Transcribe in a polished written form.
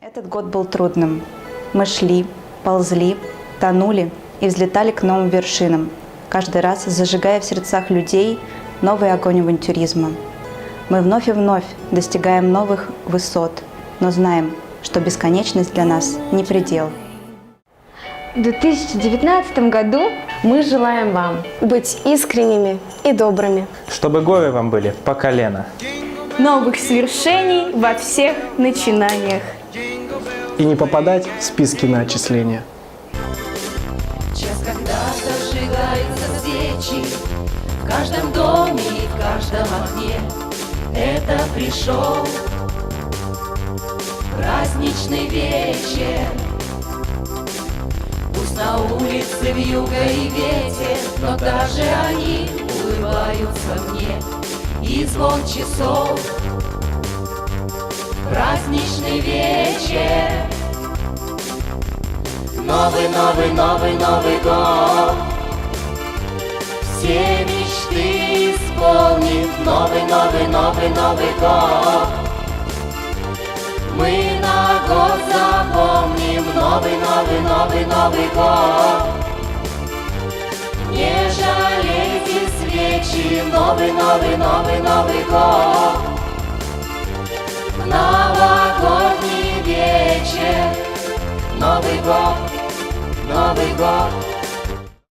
Этот год был трудным. Мы шли, ползли, тонули и взлетали к новым вершинам, каждый раз зажигая в сердцах людей новый огонь авантюризма. Мы вновь и вновь достигаем новых высот, но знаем, что бесконечность для нас не предел. В 2019 году Мы желаем вам, быть искренними и добрыми. Чтобы горы вам были по колено. Новых свершений во всех начинаниях. И не попадать в списки на отчисления. Час, когда зажигаются свечи в каждом доме и в каждом окне, это пришел праздничный вечер. Пусть на улице вьюга и ветер, но даже они улыбаются мне. И звон часов, праздничный вечер. Новый, новый, новый, Новый год все мечты исполнит. Новый, новый, новый, Новый год мы на год запомним. Новый, новый, новый, Новый год. Не жалейте свечи. Новый, новый, новый, Новый год. Новогодний вечер. Новый год, Новый год.